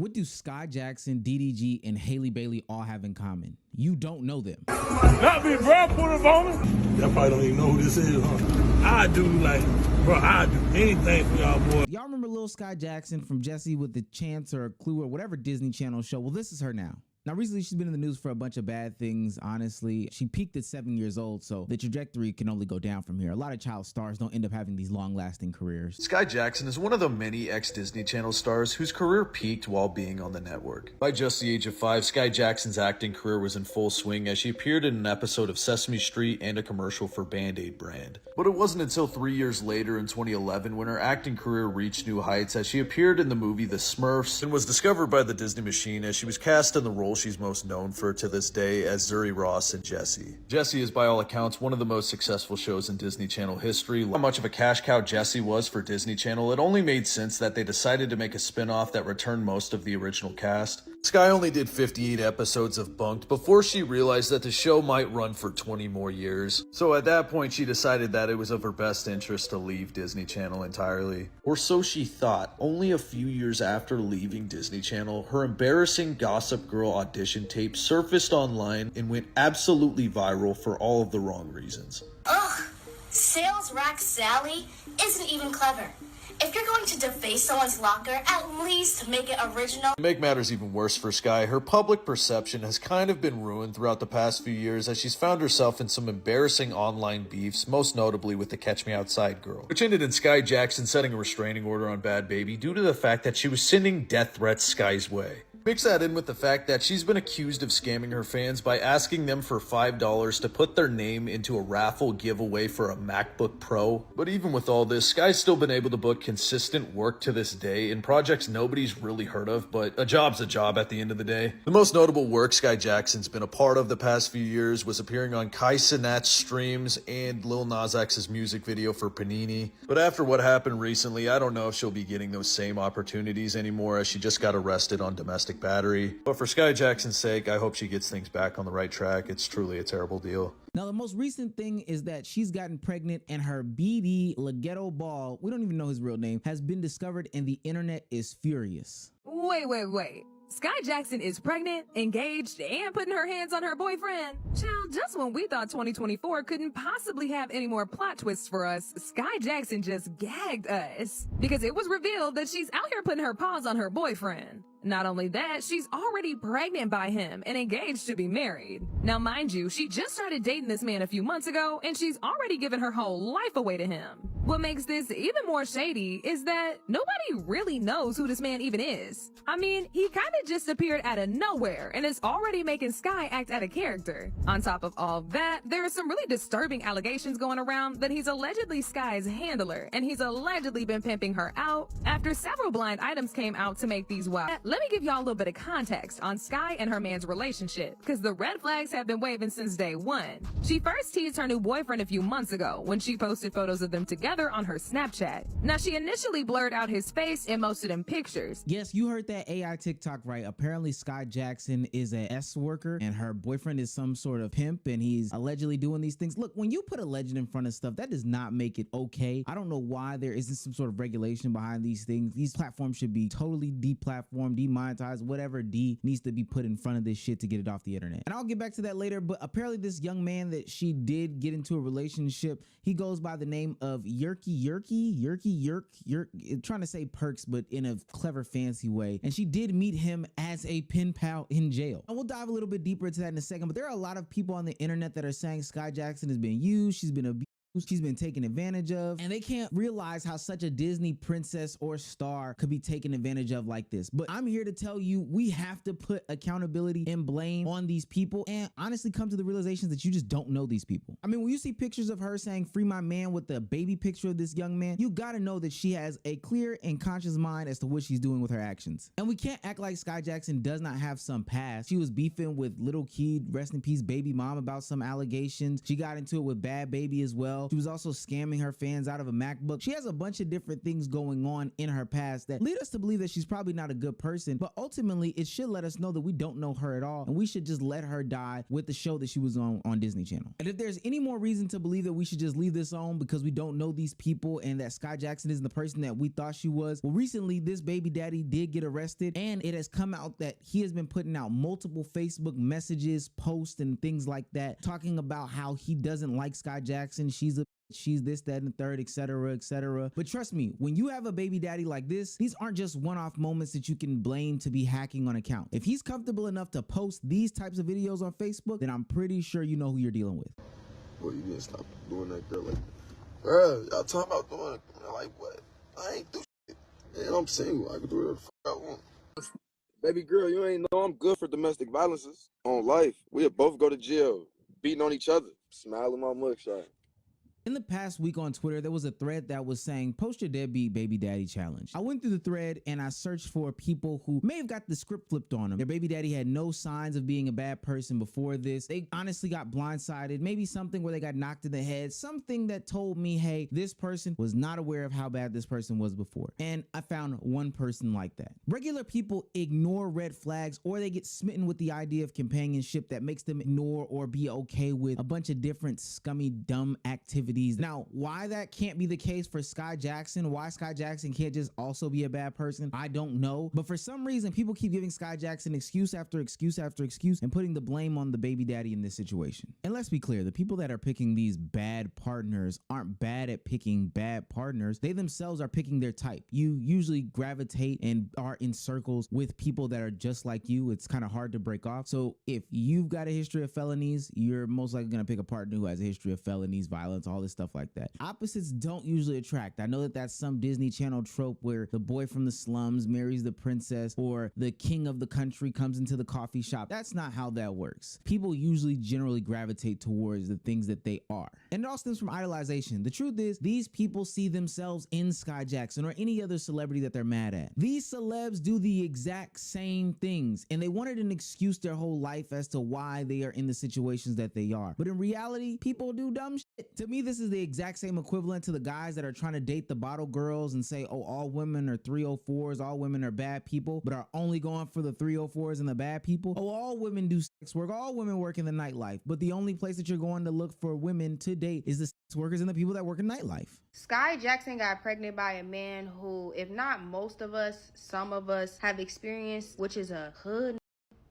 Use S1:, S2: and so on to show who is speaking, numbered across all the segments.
S1: What do Sky Jackson, DDG, and Halle Bailey all have in common? You don't know them.
S2: Not be bro, put it on me. Y'all probably don't even know who this is, huh? I do, like, bro, I do anything for y'all, boy.
S1: Y'all remember Lil Sky Jackson from Jessie with the Chance or Clue or whatever Disney Channel show? Well, this is her now. Now, recently, she's been in the news for a bunch of bad things, honestly. She peaked at 7 years old, so the trajectory can only go down from here. A lot of child stars don't end up having these long-lasting careers.
S3: Sky Jackson is one of the many ex-Disney Channel stars whose career peaked while being on the network. By just the age of 5, Sky Jackson's acting career was in full swing as she appeared in an episode of Sesame Street and a commercial for Band-Aid brand. But it wasn't until 3 years later in 2011 when her acting career reached new heights as she appeared in the movie The Smurfs and was discovered by the Disney Machine as she was cast in the role she's most known for to this day as Zuri Ross in Jessie. Jessie is by all accounts one of the most successful shows in Disney Channel history. How much of a cash cow Jessie was for Disney Channel, it only made sense that they decided to make a spin-off that returned most of the original cast. Sky only did 58 episodes of Bunked before she realized that the show might run for 20 more years. So at that point she decided that it was of her best interest to leave Disney Channel entirely. Or so she thought. Only a few years after leaving Disney Channel, her embarrassing Gossip Girl audition tape surfaced online and went absolutely viral for all of the wrong reasons.
S4: Ugh, sales rack Sally isn't even clever. If you're going to deface someone's locker, at least make it original.
S3: To make matters even worse for Sky, her public perception has kind of been ruined throughout the past few years as she's found herself in some embarrassing online beefs, most notably with the Catch Me Outside girl, which ended in Sky Jackson setting a restraining order on Bad Baby due to the fact that she was sending death threats Sky's way. Mix that in with the fact that she's been accused of scamming her fans by asking them for $5 to put their name into a raffle giveaway for a MacBook Pro. But even with all this, Sky's still been able to book consistent work to this day in projects nobody's really heard of, but a job's a job at the end of the day. The most notable work Sky Jackson's been a part of the past few years was appearing on Kai Cenat's streams and Lil Nas X's music video for Panini. But after what happened recently, I don't know if she'll be getting those same opportunities anymore as she just got arrested on domestic battery. But for Sky Jackson's sake, I hope she gets things back on the right track. It's truly a terrible deal.
S1: Now, the most recent thing is that she's gotten pregnant and her BD Leggero Ball, we don't even know his real name, has been discovered and the internet is furious.
S5: Wait. Sky Jackson is pregnant, engaged, and putting her hands on her boyfriend. Child, just when we thought 2024 couldn't possibly have any more plot twists for us, Sky Jackson just gagged us. Because it was revealed that she's out here putting her paws on her boyfriend. Not only that, she's already pregnant by him and engaged to be married. Now, mind you, she just started dating this man a few months ago, and she's already given her whole life away to him. What makes this even more shady is that nobody really knows who this man even is. I mean, he kind of just appeared out of nowhere and is already making Sky act out of character. On top of all that, there are some really disturbing allegations going around that he's allegedly Sky's handler, and he's allegedly been pimping her out after several blind items came out to make these wild. Let me give y'all a little bit of context on Sky and her man's relationship, because the red flags have been waving since day one. She first teased her new boyfriend a few months ago when she posted photos of them together on her Snapchat. Now, she initially blurred out his face in most of them pictures.
S1: Yes, you heard that AI TikTok right. Apparently, Sky Jackson is a S worker and her boyfriend is some sort of pimp and he's allegedly doing these things. Look, when you put alleged in front of stuff, that does not make it okay. I don't know why there isn't some sort of regulation behind these things. These platforms should be totally deplatformed, demonetized, whatever D needs to be put in front of this shit to get it off the internet. And I'll get back to that later, but apparently this young man that she did get into a relationship, he goes by the name of Yerky, trying to say Perks, but in a clever, fancy way. And she did meet him as a pen pal in jail. And we'll dive a little bit deeper into that in a second, but there are a lot of people on the internet that are saying Sky Jackson has been used, she's been abused, she's been taken advantage of, and they can't realize how such a Disney princess or star could be taken advantage of like this. But I'm here to tell you, we have to put accountability and blame on these people and honestly come to the realization that you just don't know these people. I mean, when you see pictures of her saying free my man with the baby picture of this young man, you gotta know that she has a clear and conscious mind as to what she's doing with her actions. And we can't act like Sky Jackson does not have some past. She was beefing with Little Kid, rest in peace, baby mom, about some allegations. She got into it with Bad Baby as well. well. She was also scamming her fans out of a MacBook. She has a bunch of different things going on in her past that lead us to believe that she's probably not a good person, but ultimately it should let us know that we don't know her at all, and we should just let her die with the show that she was on Disney Channel. And if there's any more reason to believe that we should just leave this on because we don't know these people and that Sky Jackson isn't the person that we thought she was, well, recently this baby daddy did get arrested, and it has come out that he has been putting out multiple Facebook messages, posts, and things like that, talking about how he doesn't like Sky Jackson. She's this, that, and the third, etc., etc. But trust me, when you have a baby daddy like this, these aren't just one-off moments that you can blame to be hacking on account. If he's comfortable enough to post these types of videos on Facebook, then I'm pretty sure you know who you're dealing with.
S6: Boy, you didn't stop doing that, girl. Like, girl, y'all talking about doing it. Like, what? I ain't do shit. Man, I'm single. I can do whatever the fuck I want. Baby girl, you ain't know I'm good for domestic violences. On life, we'll both go to jail, beating on each other. Smile in my mugshot.
S1: In the past week on Twitter, there was a thread that was saying, post your deadbeat baby daddy challenge. I went through the thread and I searched for people who may have got the script flipped on them. Their baby daddy had no signs of being a bad person before this. They honestly got blindsided, maybe something where they got knocked in the head, something that told me, hey, this person was not aware of how bad this person was before. And I found one person like that. Regular people ignore red flags, or they get smitten with the idea of companionship that makes them ignore or be okay with a bunch of different scummy, dumb activities. Now, why that can't be the case for Sky Jackson, why Sky Jackson can't just also be a bad person, I don't know. But for some reason, people keep giving Sky Jackson excuse after excuse after excuse and putting the blame on the baby daddy in this situation. And let's be clear, the people that are picking these bad partners aren't bad at picking bad partners. They themselves are picking their type. You usually gravitate and are in circles with people that are just like you. It's kind of hard to break off. So if you've got a history of felonies, you're most likely going to pick a partner who has a history of felonies, violence, all this stuff like that. Opposites don't usually attract. I know that that's some Disney Channel trope where the boy from the slums marries the princess, or the king of the country comes into the coffee shop. That's not how that works. People usually generally gravitate towards the things that they are. And it all stems from idolization. The truth is, these people see themselves in Sky Jackson or any other celebrity that they're mad at. These celebs do the exact same things, and they wanted an excuse their whole life as to why they are in the situations that they are. But in reality, people do dumb shit. To me, this is the exact same equivalent to the guys that are trying to date the bottle girls and say, oh, all women are 304s, all women are bad people, but are only going for the 304s and the bad people. Oh, all women do sex work, all women work in the nightlife, but the only place that you're going to look for women to date is the sex workers and the people that work in nightlife.
S7: Sky Jackson got pregnant by a man who, if not most of us, some of us have experienced, which is a hood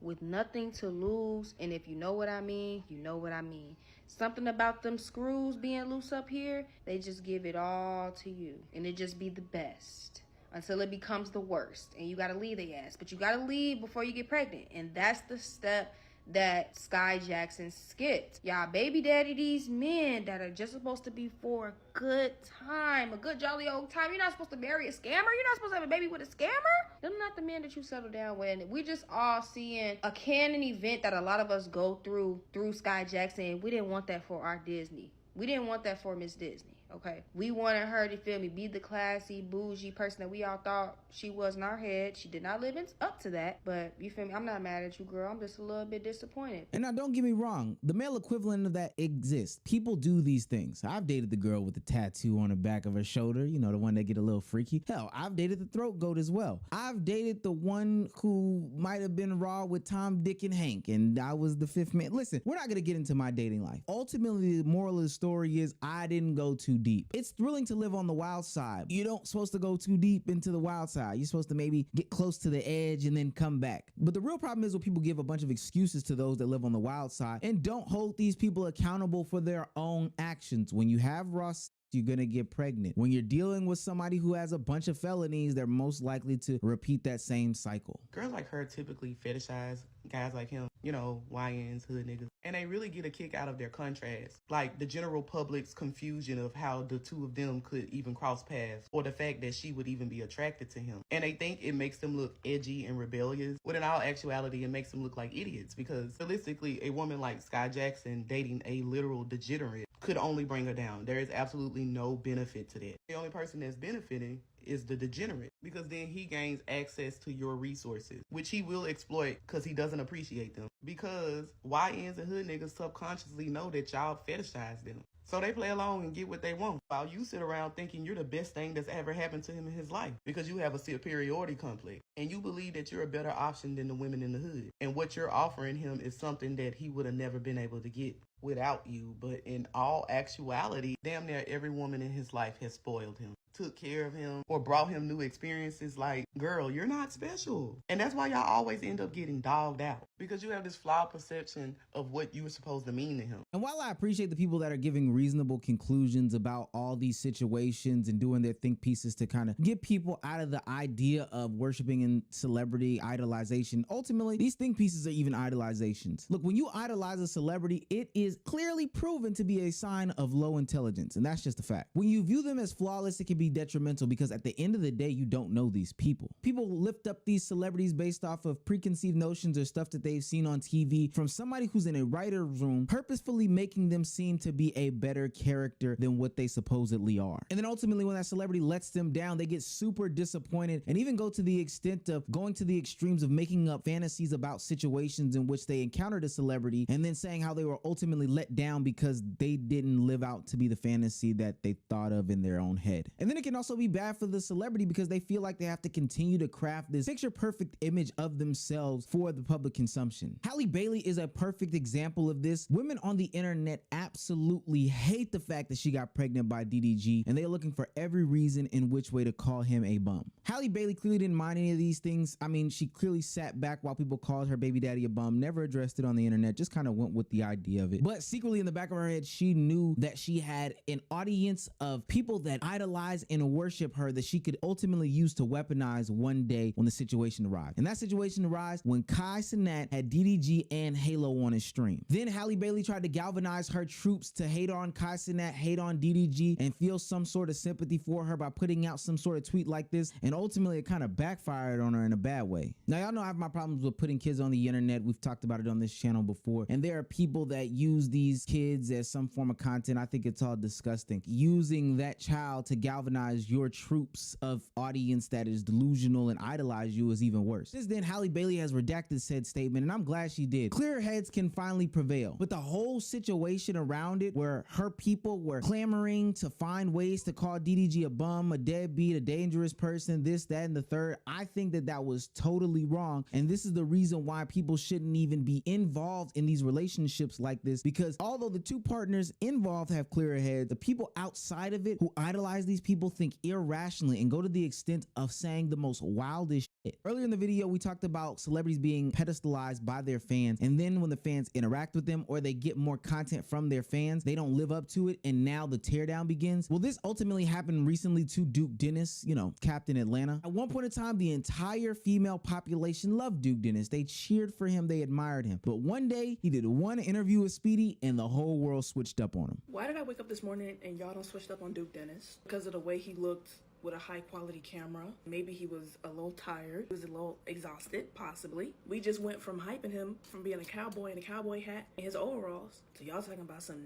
S7: with nothing to lose. And if you know what I mean, you know what I mean. Something about them screws being loose up here, they just give it all to you. And it just be the best until it becomes the worst. And you gotta leave their ass. But you gotta leave before you get pregnant. And that's the step that Sky Jackson skipped. Y'all baby daddy these men that are just supposed to be for a good time, a good jolly old time. You're not supposed to marry a scammer. You're not supposed to have a baby with a scammer. Them not the men that you settle down with. And we just all seeing a canon event that a lot of us go through Sky Jackson. And we didn't want that for our Disney. We didn't want that for Miss Disney. Okay, we wanted her to, feel me, be the classy, bougie person that we all thought she was in our head. She did not live up to that, but you feel me? I'm not mad at you, girl. I'm just a little bit disappointed.
S1: And now, don't get me wrong, the male equivalent of that exists. People do these things. I've dated the girl with the tattoo on the back of her shoulder, you know, the one that get a little freaky. Hell, I've dated the throat goat as well. I've dated the one who might have been raw with Tom, Dick, and Hank, and I was the fifth man. Listen, we're not gonna get into my dating life. Ultimately, the moral of the story is I didn't go too deep. It's thrilling to live on the wild side. You don't supposed to go too deep into the wild side. You're supposed to maybe get close to the edge and then come back. But the real problem is when people give a bunch of excuses to those that live on the wild side and don't hold these people accountable for their own actions. When you have raw, you're gonna get pregnant. When you're dealing with somebody who has a bunch of felonies, they're most likely to repeat that same cycle.
S8: Girls like her typically fetishize guys like him, you know, YNs, hood niggas. And they really get a kick out of their contrast. Like the general public's confusion of how the two of them could even cross paths, or the fact that she would even be attracted to him. And they think it makes them look edgy and rebellious, when in all actuality, it makes them look like idiots. Because realistically, a woman like Sky Jackson dating a literal degenerate could only bring her down. There is absolutely no benefit to that. The only person that's benefiting is the degenerate, because then he gains access to your resources, which he will exploit because he doesn't appreciate them. Because YNs and hood niggas subconsciously know that y'all fetishize them. So they play along and get what they want, while you sit around thinking you're the best thing that's ever happened to him in his life because you have a superiority complex and you believe that you're a better option than the women in the hood. And what you're offering him is something that he would have never been able to get without you. But in all actuality, damn near every woman in his life has spoiled him, took care of him, or brought him new experiences. Like, girl, you're not special. And that's why y'all always end up getting dogged out, because you have this flawed perception of what you were supposed to mean to him.
S1: And while I appreciate the people that are giving reasonable conclusions about all these situations and doing their think pieces to kind of get people out of the idea of worshiping in celebrity idolization, ultimately, these think pieces are even idolizations. Look, when you idolize a celebrity, it is clearly proven to be a sign of low intelligence, and that's just a fact. When you view them as flawless, it can be detrimental, because at the end of the day, you don't know these people. People lift up these celebrities based off of preconceived notions or stuff that they've seen on TV from somebody who's in a writer's room, purposefully making them seem to be a better character than what they supposedly are. And then ultimately, when that celebrity lets them down, they get super disappointed and even go to the extent of going to the extremes of making up fantasies about situations in which they encountered a celebrity and then saying how they were ultimately let down because they didn't live out to be the fantasy that they thought of in their own head. And then it can also be bad for the celebrity because they feel like they have to continue to craft this picture perfect image of themselves for the public consumption. Halle Bailey is a perfect example of this. Women on the internet absolutely hate the fact that she got pregnant by DDG, and they're looking for every reason in which way to call him a bum. Halle Bailey clearly didn't mind any of these things. I mean, she clearly sat back while people called her baby daddy a bum, never addressed it on the internet, just kind of went with the idea of it. But secretly in the back of her head, she knew that she had an audience of people that idolize and worship her that she could ultimately use to weaponize one day when the situation arrived. And that situation arrived when Kai Cenat had DDG and Halo on his stream. Then Halle Bailey tried to galvanize her troops to hate on Kai Cenat, hate on DDG, and feel some sort of sympathy for her by putting out some sort of tweet like this, and ultimately it kind of backfired on her in a bad way. Now, y'all know I have my problems with putting kids on the internet. We've talked about it on this channel before, and there are people that use these kids as some form of content. I think it's all disgusting. Using that child to galvanize your troops of audience that is delusional and idolize you is even worse. Since then, Halle Bailey has redacted said statement, and I'm glad she did. Clear heads can finally prevail, but the whole situation around it, where her people were clamoring to find ways to call DDG a bum, a deadbeat, a dangerous person, this, that, and the third, I think that that was totally wrong. And this is the reason why people shouldn't even be involved in these relationships like this, because although the two partners involved have clearer heads, the people outside of it who idolize these people think irrationally and go to the extent of saying the most wildest shit. Earlier in the video, we talked about celebrities being pedestalized by their fans, and then when the fans interact with them or they get more content from their fans, they don't live up to it, and now the teardown begins. Well, this ultimately happened recently to Duke Dennis, you know, Captain Atlanta. At one point in time, the entire female population loved Duke Dennis. They cheered for him, they admired him. But one day, he did one interview with Speedy, and the whole world switched up on him.
S9: Why did I wake up this morning and y'all don't switched up on Duke Dennis? Because of the way he looked with a high quality camera. Maybe he was a little tired. He was a little exhausted, possibly. We just went from hyping him from being a cowboy in a cowboy hat and his overalls to y'all talking about some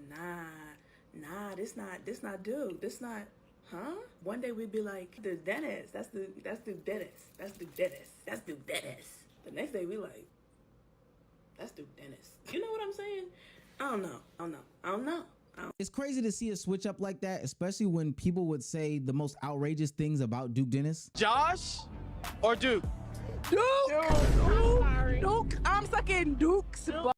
S9: this not Duke. This not, huh? One day we'd be like, the Dennis, that's Duke Dennis. That's Duke Dennis. That's Duke Dennis. The next day we like, that's Duke Dennis. You know what I'm saying? I don't know.
S1: It's crazy to see a switch up like that, especially when people would say the most outrageous things about Duke Dennis.
S10: Josh or Duke?
S9: Duke! Duke! I'm sucking Duke's butt.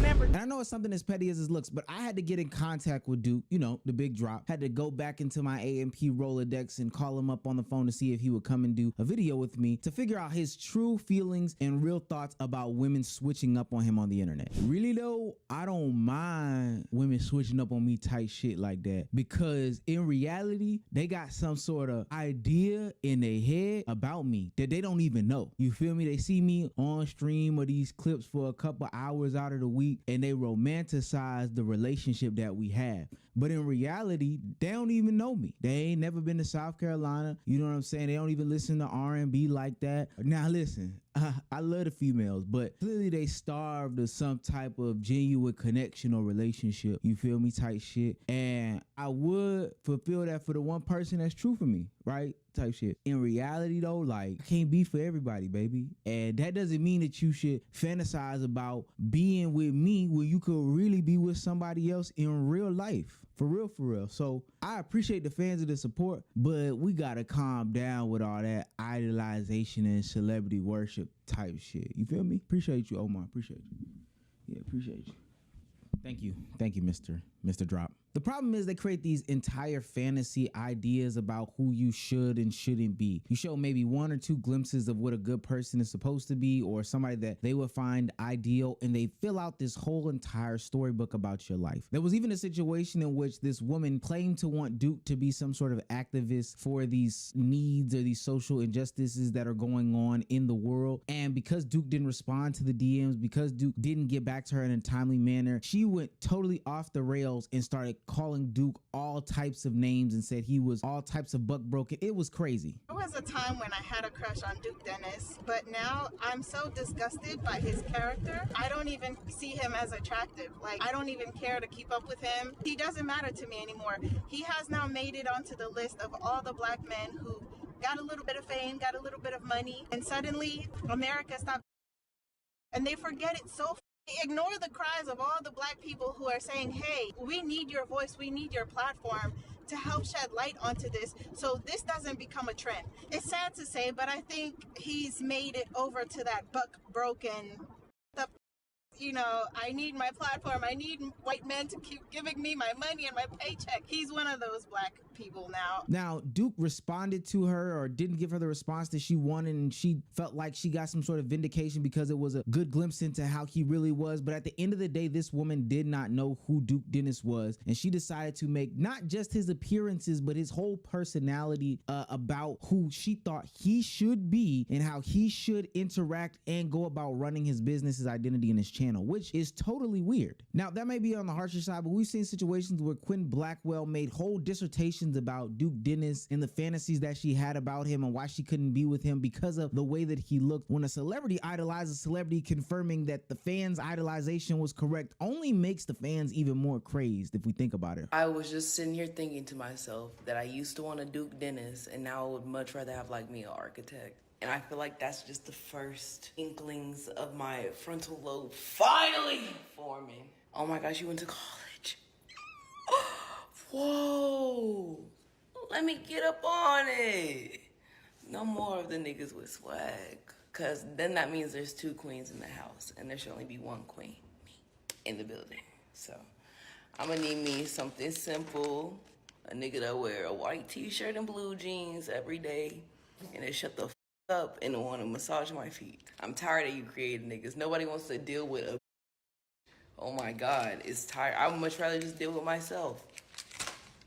S1: And I know it's something as petty as it looks, but I had to get in contact with Duke, you know, the big drop. Had to go back into my AMP Rolodex and call him up on the phone to see if he would come and do a video with me to figure out his true feelings and real thoughts about women switching up on him on the internet. Really though, I don't mind women switching up on me type shit like that, because in reality, they got some sort of idea in their head about me that they don't even know. You feel me? They see me on stream or these clips for a couple hours out of the week, and they romanticize the relationship that we have. But in reality, they don't even know me. They ain't never been to South Carolina. You know what I'm saying? They don't even listen to R&B like that. Now listen, I love the females, but clearly they starved of some type of genuine connection or relationship. You feel me? Type shit. And I would fulfill that for the one person that's true for me, right? Type shit. In reality though, like, I can't be for everybody, baby. And that doesn't mean that you should fantasize about being with me when you could really be with somebody else in real life. For real, for real. So I appreciate the fans of the support, but we gotta calm down with all that idolization and celebrity worship type shit. You feel me? Appreciate you, Omar. Appreciate you. Yeah, appreciate you. Thank you. Thank you, Mr. Drop. The problem is they create these entire fantasy ideas about who you should and shouldn't be. You show maybe one or two glimpses of what a good person is supposed to be or somebody that they would find ideal, and they fill out this whole entire storybook about your life. There was even a situation in which this woman claimed to want Duke to be some sort of activist for these needs or these social injustices that are going on in the world. And because Duke didn't respond to the DMs, because Duke didn't get back to her in a timely manner, she went totally off the rails and started calling Duke all types of names and said he was all types of buck broken. It was crazy.
S11: There was a time when I had a crush on Duke Dennis, but now I'm so disgusted by his character. I don't even see him as attractive. Like, I don't even care to keep up with him. He doesn't matter to me anymore. He has now made it onto the list of all the black men who got a little bit of fame, got a little bit of money, and suddenly America stopped. And they forget it so. Ignore the cries of all the black people who are saying, hey, we need your voice, we need your platform to help shed light onto this so this doesn't become a trend. It's sad to say, but I think he's made it over to that buck broken, I need my platform, I need white men to keep giving me my money and my paycheck. He's one of those black people now.
S1: Now, Duke responded to her or didn't give her the response that she wanted, and she felt like she got some sort of vindication because it was a good glimpse into how he really was. But at the end of the day, this woman did not know who Duke Dennis was, and she decided to make not just his appearances, but his whole personality about who she thought he should be and how he should interact and go about running his business, his identity, and his channel, which is totally weird. Now, that may be on the harsher side, but we've seen situations where Quinn Blackwell made whole dissertations about Duke Dennis and the fantasies that she had about him and why she couldn't be with him because of the way that he looked. When a celebrity idolizes a celebrity, confirming that the fans' idolization was correct only makes the fans even more crazed if we think about it.
S12: I was just sitting here thinking to myself that I used to want a Duke Dennis, and now I would much rather have like me an architect. And I feel like that's just the first inklings of my frontal lobe finally forming. Oh my gosh, you went to college. Whoa, let me get up on it. No more of the niggas with swag. Cause then that means there's two queens in the house and there should only be one queen, me, in the building. So I'm gonna need me something simple. A nigga that wear a white t-shirt and blue jeans every day and then shut the up and want to massage my feet. I'm tired of you creative niggas. Nobody wants to deal with a, oh my God, it's tired. I would much rather just deal with myself.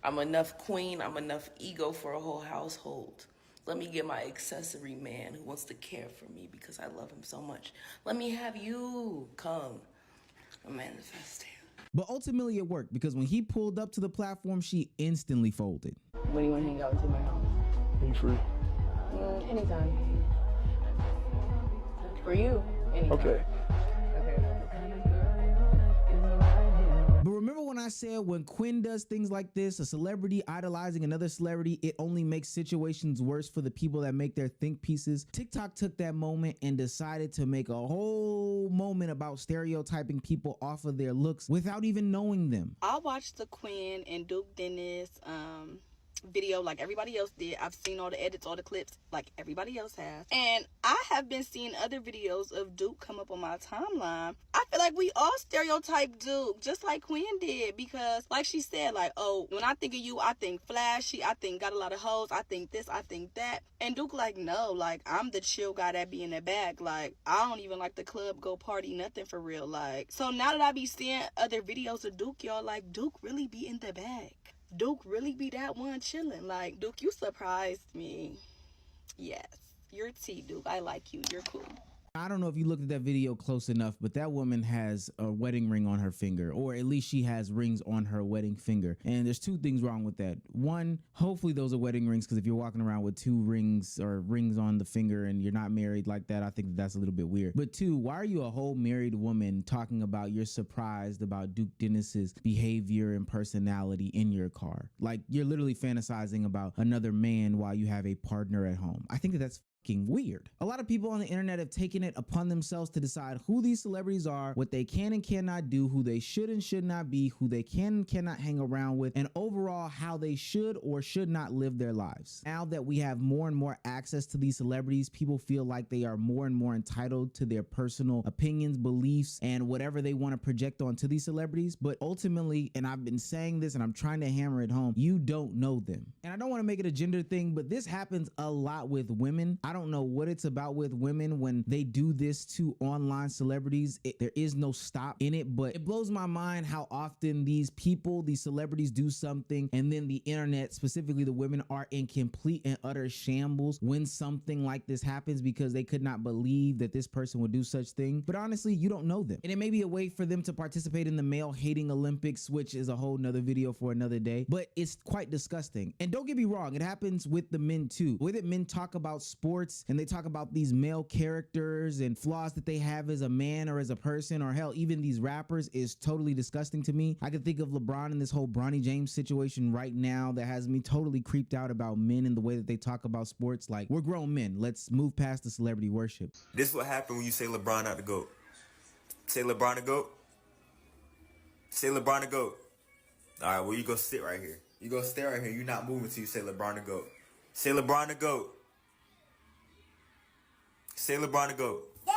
S12: I'm enough queen, I'm enough ego for a whole household. Let me get my accessory man who wants to care for me because I love him so much. Let me have you come. I'm manifesting.
S1: But ultimately it worked because when he pulled up to the platform, she instantly folded.
S12: When do you want to hang out to my house?
S2: Are you free?
S12: Anytime. For you, anytime.
S2: Okay.
S1: But remember when I said when Quinn does things like this, a celebrity idolizing another celebrity, it only makes situations worse for the people that make their think pieces? TikTok took that moment and decided to make a whole moment about stereotyping people off of their looks without even knowing them.
S11: I watched the Quinn and Duke Dennis video like everybody else did. I've seen all the edits, all the clips like everybody else has, and I have been seeing other videos of Duke come up on my timeline. I feel like we all stereotype Duke just like Quinn did, because like she said, like, oh, when I think of you, I think flashy, I think got a lot of hoes, I think this, I think that. And Duke like, no, like, I'm the chill guy that be in the back. Like, I don't even like the club, go party, nothing for real. Like, so now that I be seeing other videos of Duke, y'all, like, Duke really be in the back. Duke really be that one chilling. Like, Duke, you surprised me. Yes, you're T, Duke. I like you. You're cool.
S1: I don't know if you looked at that video close enough, but that woman has a wedding ring on her finger, or at least she has rings on her wedding finger. And there's two things wrong with that. One, hopefully those are wedding rings, because if you're walking around with two rings or rings on the finger and you're not married like that, I think that's a little bit weird. But two, why are you a whole married woman talking about you're surprised about Duke Dennis's behavior and personality in your car? Like, you're literally fantasizing about another man while you have a partner at home. I think that's weird. A lot of people on the internet have taken it upon themselves to decide who these celebrities are, what they can and cannot do, who they should and should not be, who they can and cannot hang around with, and overall how they should or should not live their lives. Now that we have more and more access to these celebrities, people feel like they are more and more entitled to their personal opinions, beliefs, and whatever they want to project onto these celebrities. But ultimately, and I've been saying this and I'm trying to hammer it home, you don't know them. And I don't want to make it a gender thing, but this happens a lot with women. I don't know what it's about with women when they do this to online celebrities. There is no stop in it, but it blows my mind how often these people, these celebrities, do something and then the internet, specifically the women, are in complete and utter shambles when something like this happens, because they could not believe that this person would do such thing. But honestly, you don't know them. And it may be a way for them to participate in the male hating Olympics, which is a whole nother video for another day, but it's quite disgusting. And don't get me wrong, it happens with the men too. With it, men talk about sports and they talk about these male characters and flaws that they have as a man or as a person, or hell, even these rappers, is totally disgusting to me. I can think of LeBron and this whole Bronny James situation right now that has me totally creeped out about men and the way that they talk about sports. Like, we're grown men. Let's move past the celebrity worship.
S13: This is what happened when you say LeBron not the GOAT. Say LeBron the GOAT. Say LeBron the GOAT. All right, well, you go sit right here. You go stay right here. You're not moving till you say LeBron the GOAT. Say LeBron the GOAT. Say LeBron the GOAT. Yeah.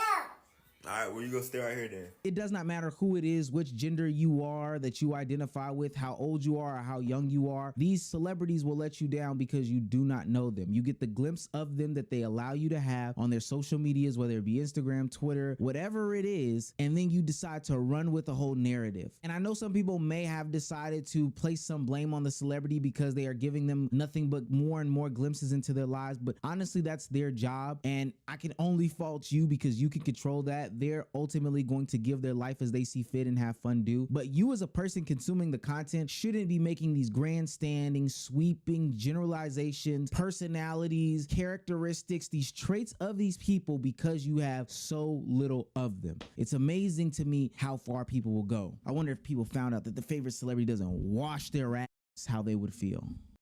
S13: All right, well, you go stay right here then.
S1: It does not matter who it is, which gender you are, that you identify with, how old you are, or how young you are. These celebrities will let you down because you do not know them. You get the glimpse of them that they allow you to have on their social medias, whether it be Instagram, Twitter, whatever it is, and then you decide to run with the whole narrative. And I know some people may have decided to place some blame on the celebrity because they are giving them nothing but more and more glimpses into their lives, but honestly, that's their job, and I can only fault you because you can control that. They're ultimately going to give their life as they see fit and have fun do. But you as a person consuming the content shouldn't be making these grandstanding, sweeping generalizations, personalities, characteristics, these traits of these people because you have so little of them. It's amazing to me how far people will go. I wonder if people found out that the favorite celebrity doesn't wash their ass, how they would feel.